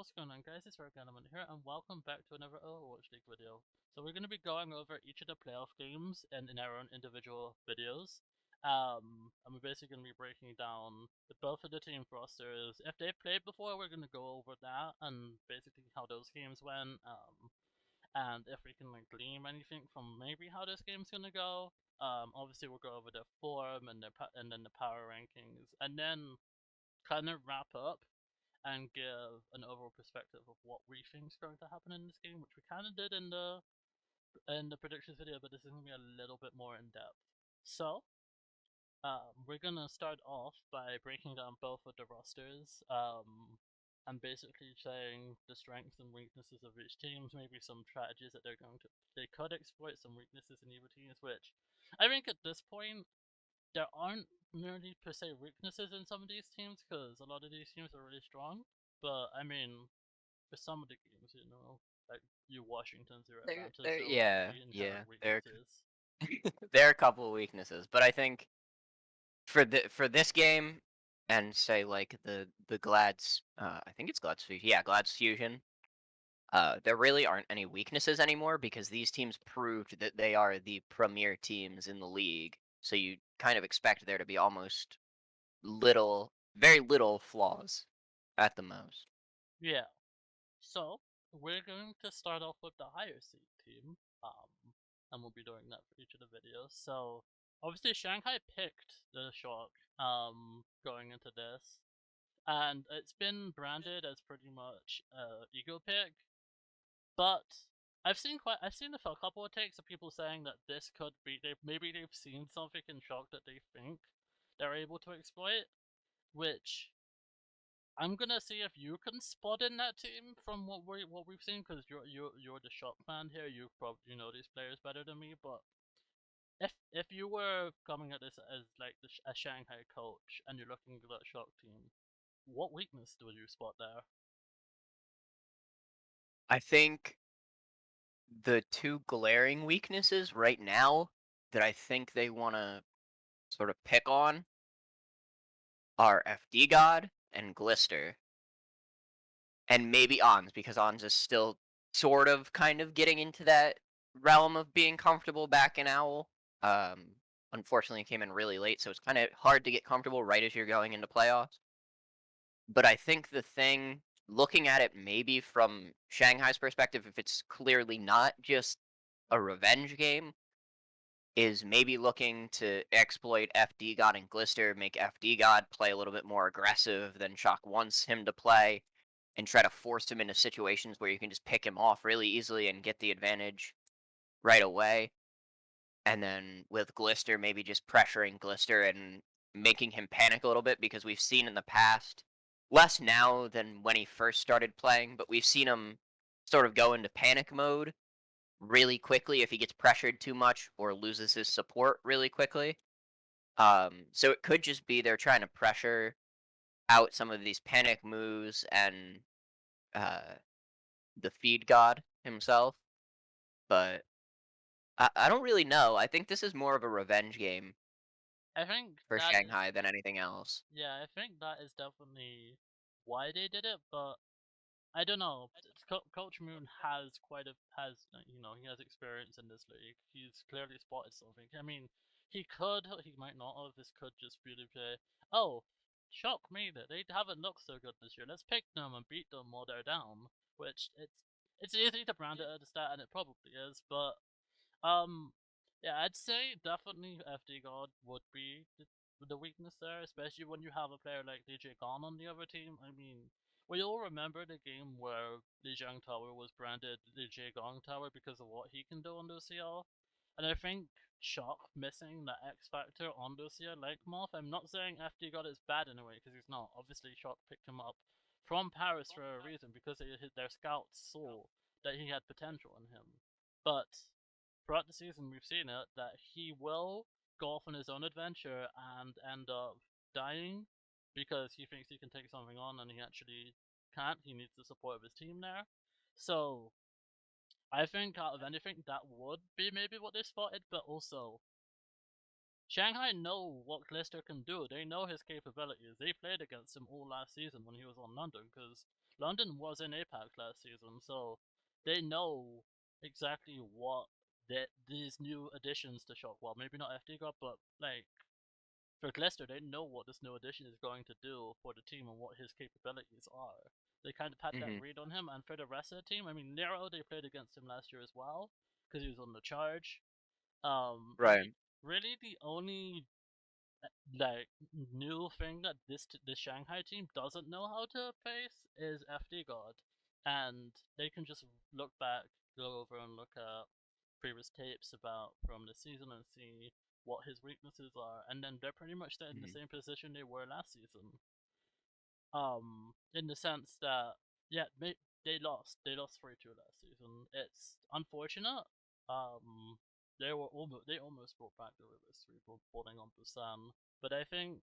what's going on guys, it's Element here, and welcome back to another Overwatch League video. So we're going to be going over each of the playoff games in our own individual videos. And we're basically going to be breaking down both of the team rosters. If they played before, we're going to go over that, and basically how those games went, and if we can like glean anything from maybe how this game's going to go. Obviously we'll go over the form and then the power rankings, and then kind of wrap up and give an overall perspective of what we think is going to happen in this game, which we kind of did in the predictions video, but this is going to be a little bit more in depth. So, we're gonna start off by breaking down both of the rosters, and basically saying the strengths and weaknesses of each teams, maybe some strategies that they could exploit, some weaknesses in either teams. Which I think at this point there aren't really per se weaknesses in some of these teams because a lot of these teams are really strong. But I mean, for some of the games, like you Washingtons or Atlantas, there will Yeah, be yeah. inherent weaknesses. There are a couple of weaknesses, but I think for this game and say like the Glad's I think it's Glad's Fusion. Yeah, Glad's Fusion. There really aren't any weaknesses anymore because these teams proved that they are the premier teams in the league. So you kind of expect there to be almost very little flaws at the most. Yeah. So we're going to start off with the higher seed team, and we'll be doing that for each of the videos. So obviously Shanghai picked the Shock, going into this, and it's been branded as pretty much ego pick. But I've seen a couple of takes of people saying that this could be they've seen something in Shock that they think they're able to exploit, which I'm gonna see if you can spot in that team from what we've seen, because you're the Shock fan here. You probably know these players better than me. But if you were coming at this as like a Shanghai coach and you're looking at that Shock team, what weakness do you spot there? I think the two glaring weaknesses right now that I think they want to sort of pick on are FD God and Glister, and maybe Ons because Ons is still sort of kind of getting into that realm of being comfortable back in Owl. Um, Unfortunately, it came in really late, so it's kind of hard to get comfortable right as you're going into playoffs. But I think the thing, looking at it maybe from Shanghai's perspective, if it's clearly not just a revenge game, is maybe looking to exploit FD God and Glister, make FD God play a little bit more aggressive than Shock wants him to play, and try to force him into situations where you can just pick him off really easily and get the advantage right away. And then with Glister, maybe just pressuring Glister and making him panic a little bit because we've seen in the past, less now than when he first started playing, but we've seen him sort of go into panic mode really quickly if he gets pressured too much or loses his support really quickly. So it could just be they're trying to pressure out some of these panic moves and uh, the feed god himself. But I don't really know. I think this is more of a revenge game I think for that is Shanghai than anything else. Yeah, I think that is definitely why they did it. But I don't know. Coach Moon has he has experience in this league. He's clearly spotted something. I mean, he might not have. This could just really be, oh, shock me that they haven't looked so good this year. Let's pick them and beat them while they're down. Which it's easy to brand it at the start, and it probably is. But um, yeah, I'd say definitely FD God would be the weakness there, especially when you have a player like DJ Gone on the other team. I mean, we all remember the game where Lijiang Tower was branded DJ Gong Tower because of what he can do on Lucio. And I think Shock missing the X factor on Lucio like Moth. I'm not saying FD God is bad in a way, because he's not. Obviously, Shock picked him up from Paris for a reason, because their scouts saw that he had potential in him. But throughout the season, we've seen it that he will go off on his own adventure and end up dying because he thinks he can take something on and he actually can't. He needs the support of his team there. So I think out of anything, that would be maybe what they spotted, but also Shanghai know what Glister can do. They know his capabilities. They played against him all last season when he was on London, because London was in APAC last season, so they know exactly what these new additions to Shock. Well, maybe not FD God, but like for Glister, they know what this new addition is going to do for the team and what his capabilities are. They kind of had that Hmm. read on him, and for the rest of the team, I mean, Nero, they played against him last year as well because he was on the charge. Right. Really the only like new thing that this Shanghai team doesn't know how to face is FD God, and they can just look back, go over and look at previous tapes about from the season and see what his weaknesses are, and then they're pretty much in the Hmm. same position they were last season. In the sense that yeah, they lost 3-2 last season. It's unfortunate. Um, they almost brought back the Rivers 3 falling on Busan, but I think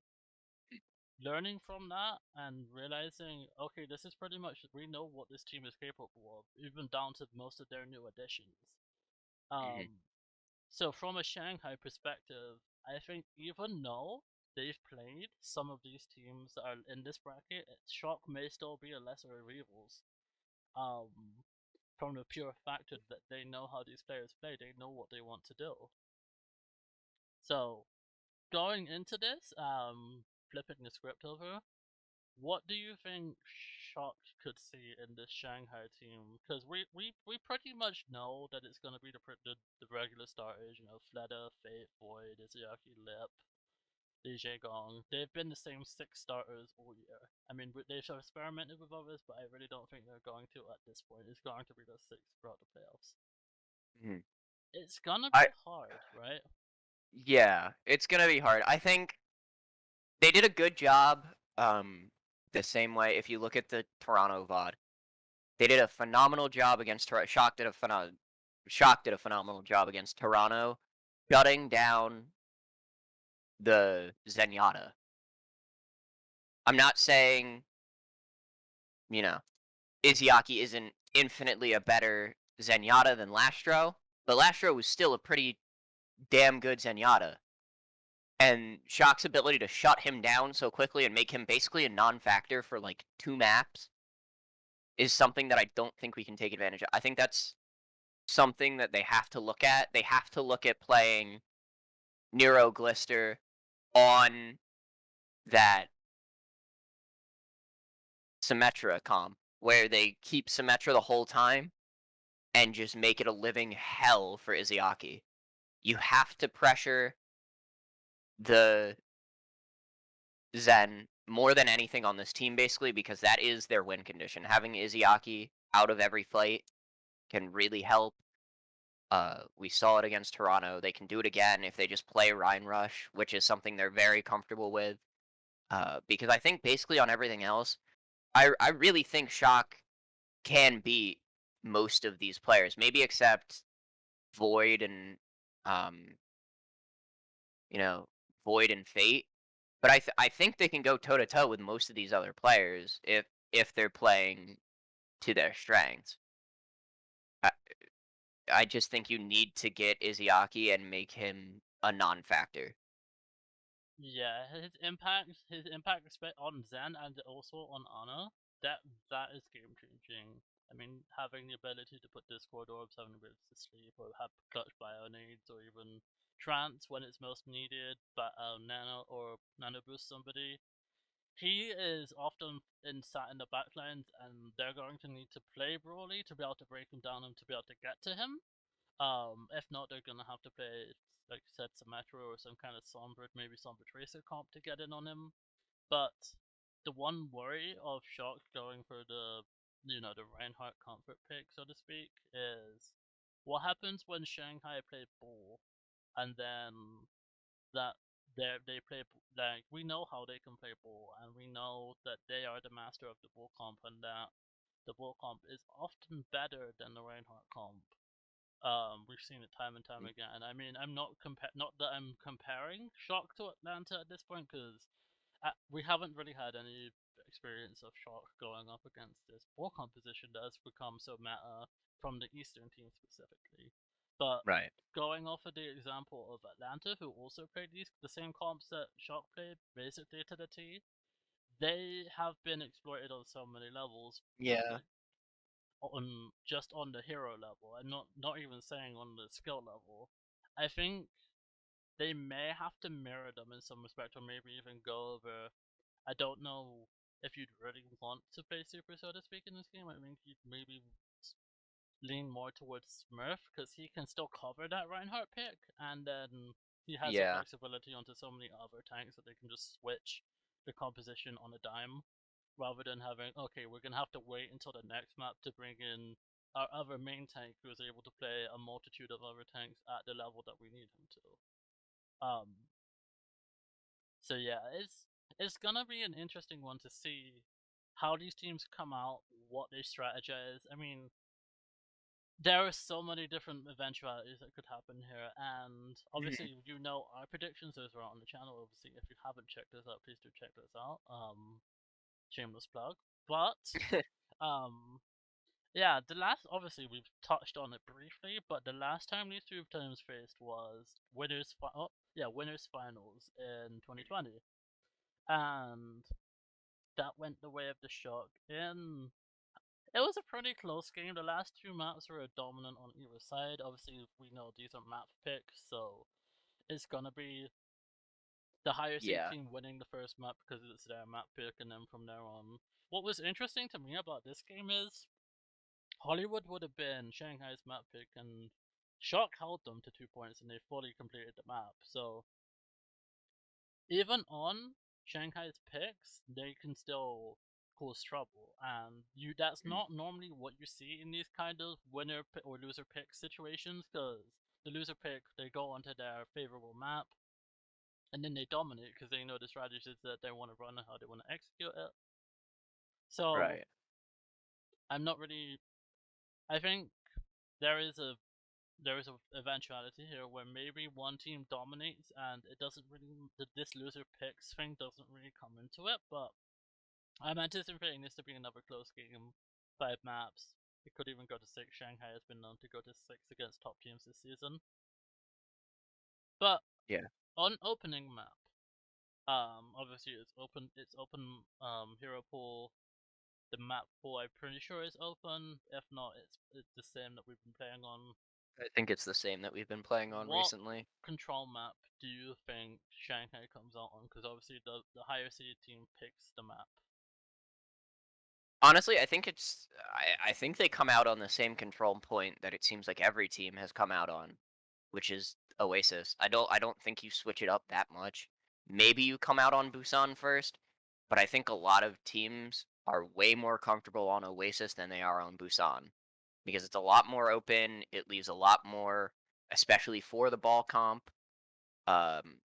learning from that and realizing, okay, this is pretty much we know what this team is capable of, even down to most of their new additions. Hmm. Um, so from a Shanghai perspective, I think even though they've played some of these teams that are in this bracket, Shock may still be a lesser of evils. Um, from the pure fact that they know how these players play, they know what they want to do. So going into this, flipping the script over, what do you think Shock could see in this Shanghai team? Because we pretty much know that it's going to be the regular starters, you know, Fleta, Fate, Void, Izuyaki, Lip, DJ Gong. They've been the same six starters all year. I mean, they've experimented with others, but I really don't think they're going to at this point. It's going to be the six throughout the playoffs. Hmm. It's gonna I be hard, right? Yeah, it's gonna be hard. I think they did a good job. The same way if you look at the Toronto VOD, they did a phenomenal job against Shock did a phenomenal job against Toronto, shutting down the Zenyatta. I'm not saying, you know, Izayaki isn't infinitely a better Zenyatta than Lastro, but Lastro was still a pretty damn good Zenyatta. And Shock's ability to shut him down so quickly and make him basically a non-factor for like 2 maps is something that I don't think we can take advantage of. I think that's something that they have to look at. They have to look at playing Nero Glister on that Symmetra comp, where they keep Symmetra the whole time and just make it a living hell for Izayaki. You have to pressure the Zen more than anything on this team, basically, because that is their win condition. Having Izayaki out of every fight can really help. We saw it against Toronto. They can do it again if they just play Rhine Rush, which is something they're very comfortable with. Because I think basically on everything else, I really think Shock can beat most of these players, maybe except Void and um, you know, Void and Fate. But I think they can go toe to toe with most of these other players if they're playing to their strengths. I, I just think you need to get Izayaki and make him a non-factor. Yeah, his impact on Zen and also on Ana, that that is game changing. I mean, having the ability to put Discord orbs, having the ability to sleep, or have clutch bio nades, or even trance when it's most needed, but nano boost somebody. He is often sat in the backlines, and they're going to need to play Broly to be able to break him down and to be able to get to him. If not, they're gonna have to play, like you said, Symmetra or some kind of Sombra, maybe Sombra Tracer comp to get in on him. But the one worry of Shock going for the Reinhardt comfort pick, so to speak, is what happens when Shanghai play Bull, and then that they play like we know how they can play Bull, and we know that they are the master of the Bull comp, and that the Bull comp is often better than the Reinhardt comp. We've seen it time and time again. I mean, not that I'm comparing Shock to Atlanta at this point, because we haven't really had any experience of Shock going up against this ball composition that has become so meta from the Eastern team specifically. But Right. going off of the example of Atlanta, who also played the same comps that Shock played basically to the T, they have been exploited on so many levels, Yeah. like on just on the hero level, and not even saying on the skill level. I think they may have to mirror them in some respect, or maybe even go over. I don't know if you'd really want to play Super, so to speak, in this game. I think you'd maybe lean more towards Smurf because he can still cover that Reinhardt pick, and then he has the Yeah. flexibility onto so many other tanks that they can just switch the composition on a dime, rather than having okay, we're gonna have to wait until the next map to bring in our other main tank who is able to play a multitude of other tanks at the level that we need him to. So yeah, it's gonna be an interesting one to see how these teams come out, what they strategize. I mean, there are so many different eventualities that could happen here, and Mhm. obviously, you know our predictions. Those are on the channel. Obviously, if you haven't checked this out, please do check this out. Shameless plug. But um, yeah, the last obviously we've touched on it briefly, but the last time these two teams faced was winners finals in 2020, and that went the way of the Shock. In it was a pretty close game. The last two maps were dominant on either side. Obviously, we know these are map picks, so it's gonna be the higher seed Yeah. team winning the first map because it's their map pick, and then from there on. What was interesting to me about this game is Hollywood would have been Shanghai's map pick, and Shock held them to 2 points, and they fully completed the map. So even on Shanghai's picks, they can still cause trouble, and that's Mm. not normally what you see in these kind of or loser pick situations. Because the loser pick, they go onto their favorable map, and then they dominate because they know the strategies that they want to run and how they want to execute it. So Right. I'm not really. I think there is a there is a eventuality here where maybe one team dominates and it doesn't really this loser picks thing doesn't really come into it, but I'm anticipating this to be another close game. 5 maps. It could even go to 6. Shanghai has been known to go to 6 against top teams this season. But Yeah. on opening map, obviously it's open hero pool. The map pool I'm pretty sure is open. If not, it's the same that we've been playing on. I think it's the same that we've been playing on What recently. control map do you think Shanghai comes out on? Because obviously the higher seeded team picks the map. Honestly, I think I think they come out on the same control point that it seems like every team has come out on, which is Oasis. I don't think you switch it up that much. Maybe you come out on Busan first, but I think a lot of teams are way more comfortable on Oasis than they are on Busan because it's a lot more open. It leaves a lot more, especially for the ball comp, um,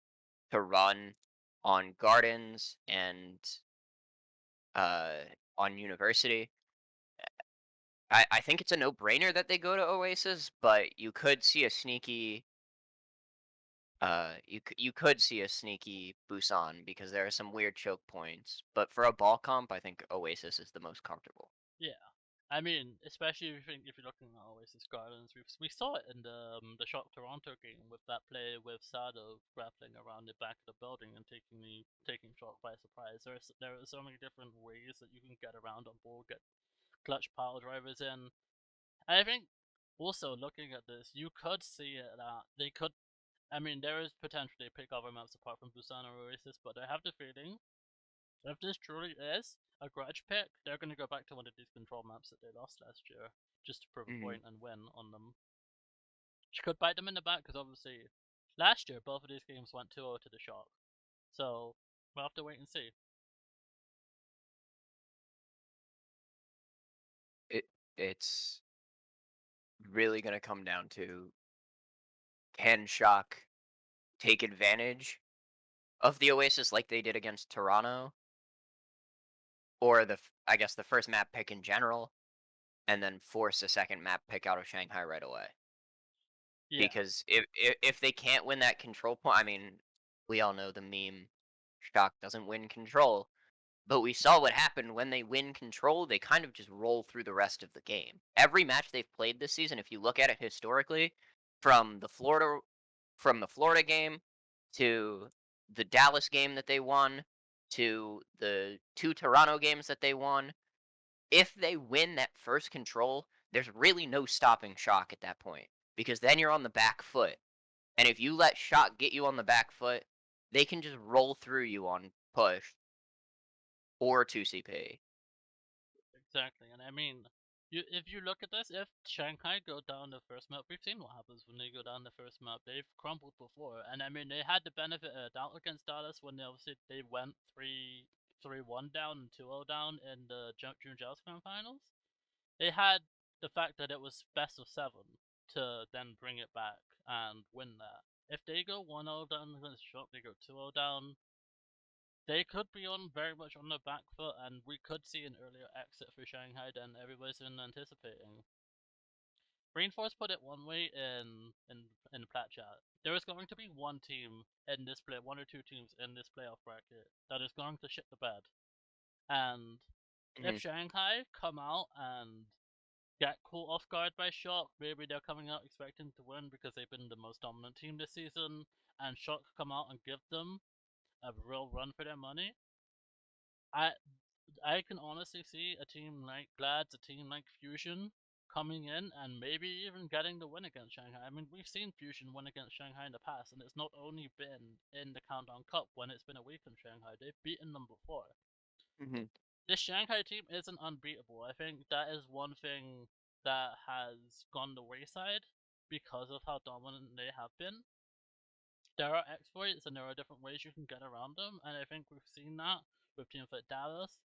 to run on Gardens and uh, on University. I think it's a no-brainer that they go to Oasis, but you could see a sneaky Busan because there are some weird choke points. But for a ball comp, I think Oasis is the most comfortable. Yeah, I mean, especially if you're looking at Oasis Gardens, we saw it in the Shock Toronto game with that play with Sado grappling around the back of the building and taking Shock by surprise. There are so many different ways that you can get around on board, get clutch pile drivers in. I think also looking at this, you could see it that they could. I mean, there is potential they pick other maps apart from Busan or Oasis, but I have the feeling if this truly is a grudge pick, they're going to go back to one of these control maps that they lost last year just to prove a Mhm. point and win on them. Which could bite them in the back because obviously last year both of these games went 2-0 to the Shock. So we'll have to wait and see. It it's really gonna come down to can Shock take advantage of the Oasis like they did against Toronto, or I guess the first map pick in general, and then force a second map pick out of Shanghai right away. Yeah, Because if they can't win that control point, I mean, we all know the meme, Shock doesn't win control, but we saw what happened when they win control, they kind of just roll through the rest of the game. Every match they've played this season, if you look at it historically, from the Florida from the Florida game to the Dallas game that they won to the 2 Toronto games that they won. If they win that first control, there's really no stopping Shock at that point because then you're on the back foot. And if you let Shock get you on the back foot, they can just roll through you on push or 2CP. Exactly, and I mean, if you look at this, if Shanghai go down the first map, we've seen what happens when they go down the first map. They've crumbled before, and I mean, they had the benefit of doubt against Dallas when they went 3-1 down and 2-0 down in the June Joust Grand Finals. They had the fact that it was best of 7 to then bring it back and win that. If they go 1-0 down against Shock, they go 2-0 down, they could be on very much on the back foot, and we could see an earlier exit for Shanghai than everybody's been anticipating. Reinforce put it one way in Plat Chat. There is going to be one team in this play, one or two teams in this playoff bracket that is going to shit the bed. And if Mhm, Shanghai come out and get caught off guard by Shock, maybe they're coming out expecting to win because they've been the most dominant team this season, and Shock come out and give them a real run for their money. I I can honestly see a team like Glads, a team like Fusion coming in and maybe even getting the win against Shanghai. I mean, we've seen Fusion win against Shanghai in the past, and it's not only been in the Countdown Cup when it's been away from Shanghai, they've beaten them before. mhm, This Shanghai team isn't unbeatable. I think that is one thing that has gone the wayside because of how dominant they have been. There are exploits and there are different ways you can get around them, and I think we've seen that with teams like Dallas.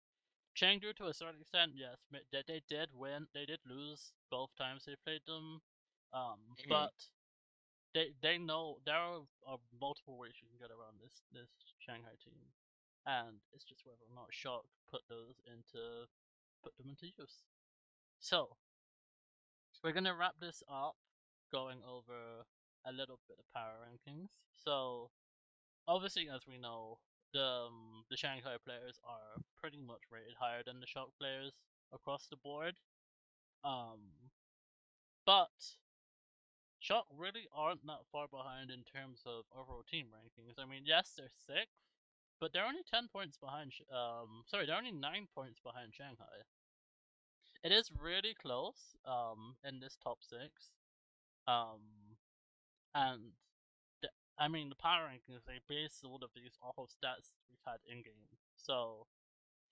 Chengdu, to a certain extent, yes, they did win. They did lose both times they played them, mhm. but they know there are multiple ways you can get around this Shanghai team, and it's just whether or not Shock put them into use. So we're gonna wrap this up, going over a little bit of power rankings. So obviously, as we know, the Shanghai players are pretty much rated higher than the Shock players across the board. Um, but Shock really aren't that far behind in terms of overall team rankings. I mean, yes, they're sixth, but they're only 10 points behind. Sorry, they're only 9 points behind Shanghai. It is really close. In this top six. Um, and I mean, the power rankings they base all of these off of stats we've had in game. So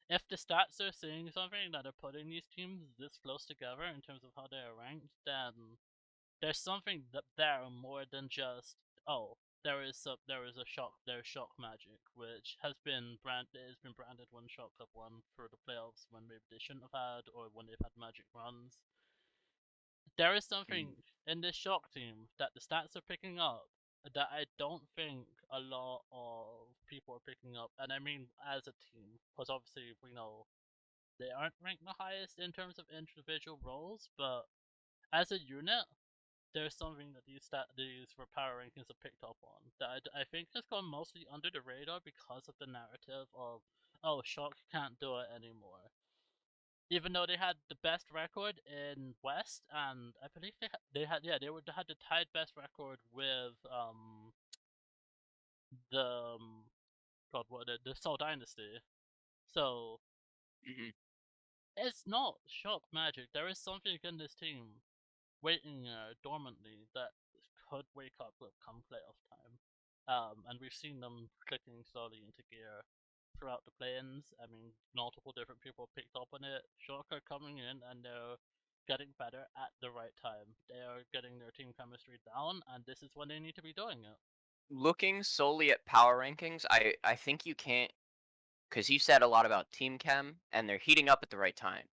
if the stats are saying something that are putting these teams this close together in terms of how they are ranked, then there's something that there more than just oh there is a shock there's shock magic which has been branded when Shock have won through the playoffs when maybe they shouldn't have had or when they've had magic runs. There is Mhm. something in this Shock team that the stats are picking up that I don't think a lot of people are picking up, and I mean as a team, because obviously we know they aren't ranked the highest in terms of individual roles, but as a unit, there's something that these for power rankings have picked up on that I think has gone mostly under the radar because of the narrative of oh Shock can't do it anymore. Even though they had the best record in West, and I believe they had the tied best record with the God what the Seoul Dynasty. So Mhm. it's not Shock magic. There is something in this team waiting dormantly that could wake up come playoff time. And we've seen them clicking slowly into gear throughout the play-ins. I mean, multiple different people picked up on it. Shock are coming in and they're getting better at the right time. They are getting their team chemistry down, and this is when they need to be doing it. Looking solely at power rankings, I think you can't, because you said a lot about team chem, and they're heating up at the right time.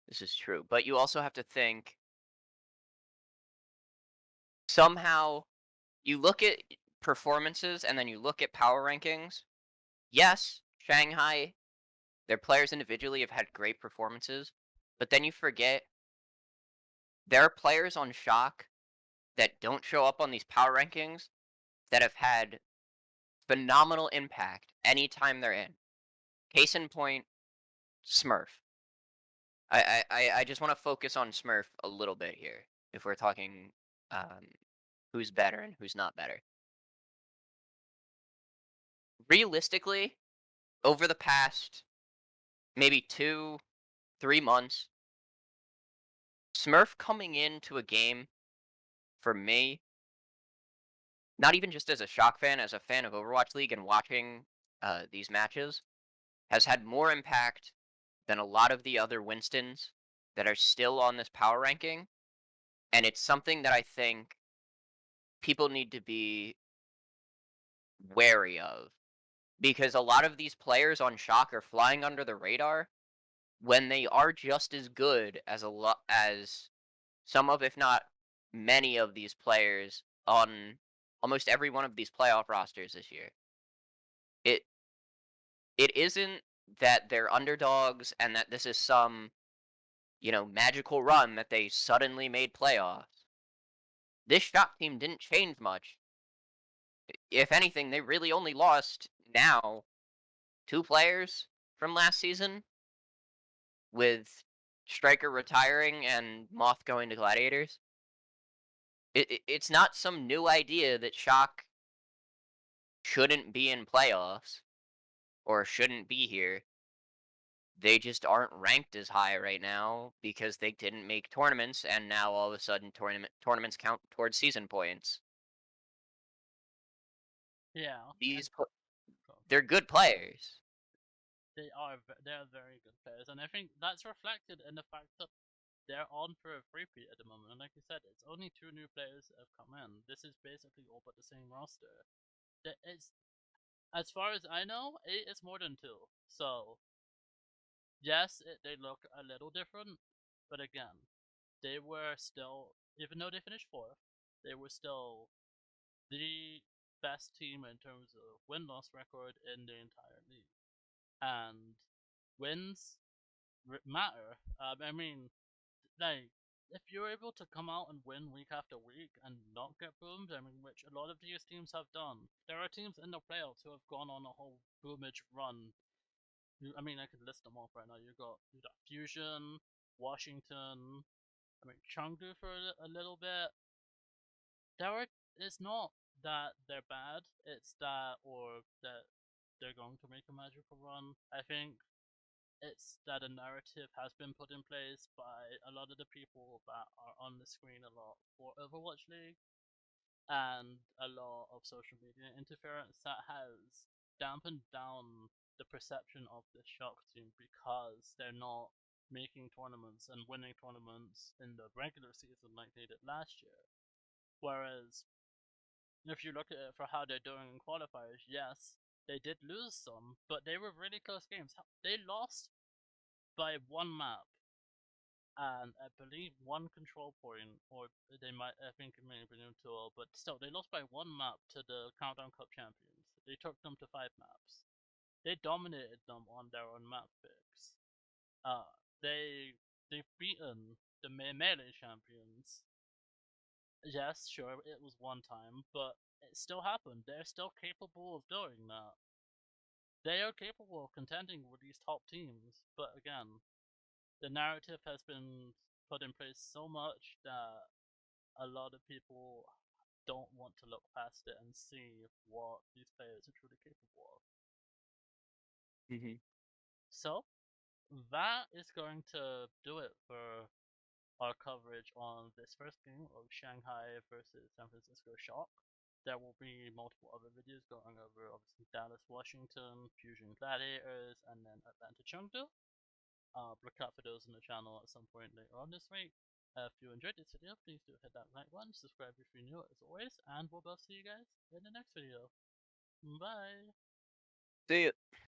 This is true, but you also have to think somehow you look at performances and then you look at power rankings. Yes, Shanghai, their players individually have had great performances, but then you forget there are players on Shock that don't show up on these power rankings that have had phenomenal impact anytime they're in. Case in point, Smurf. I just want to focus on Smurf a little bit here if we're talking um, who's better and who's not better. Realistically, over the past maybe 2, 3 months, Smurf coming into a game for me, not even just as a Shock fan, as a fan of Overwatch League and watching these matches, has had more impact than a lot of the other Winstons that are still on this power ranking. And it's something that I think people need to be wary of because a lot of these players on Shock are flying under the radar when they are just as good as a lot as some of, if not many of these players on almost every one of these playoff rosters this year. It it isn't that they're underdogs and that this is some, magical run that they suddenly made playoffs. This Shock team didn't change much. If anything, they really only lost now 2 players from last season with Striker retiring and Moth going to Gladiators. It's not some new idea that Shock shouldn't be in playoffs or shouldn't be here. They just aren't ranked as high right now because they didn't make tournaments, and now all of a sudden tournaments count towards season points. Yeah, and These so they're good players. they're very good players, and I think that's reflected in the fact that they're on for a repeat at the moment. And like you said, it's only 2 new players that have come in. This is basically all but the same roster. It's as far as I know, it is more than 2. So yes, they look a little different, but again, they were still, even though they finished 4th, they were still the best team in terms of win-loss record in the entire league. And wins matter. I mean, like, if you're able to come out and win week after week and not get boomed, I mean, which a lot of these teams have done, there are teams in the playoffs who have gone on a whole boomage run. I mean, I could list them off right now. You got Fusion, Washington. I mean, Chengdu for a little bit. There are, it's not that they're bad. It's that or that they're going to make a magical run. I think it's that a narrative has been put in place by a lot of the people that are on the screen a lot for Overwatch League and a lot of social media interference that has dampened down the perception of this Shock team because they're not making tournaments and winning tournaments in the regular season like they did last year. Whereas if you look at it for how they're doing in qualifiers, yes, they did lose some, but they were really close games. They lost by 1 map and I believe 1 control point, or they might, I think it may have been 2, but still, they lost by 1 map to the Countdown Cup champions. They took them to 5 maps. They dominated them on their own map picks. Uh, they've beaten the melee champions. Yes, sure, it was one time, but it still happened. They're still capable of doing that. They are capable of contending with these top teams, but again, the narrative has been put in place so much that a lot of people don't want to look past it and see what these players are truly capable of. Hmm. So that is going to do it for our coverage on this first game of Shanghai versus San Francisco Shock. There will be multiple other videos going over obviously Dallas, Washington, Fusion Gladiators, and then Atlanta Chengdu. Look out for those on the channel at some point later on this week. If you enjoyed this video, please do hit that like button, subscribe if you're new as always, and we'll both see you guys in the next video. Bye! See ya.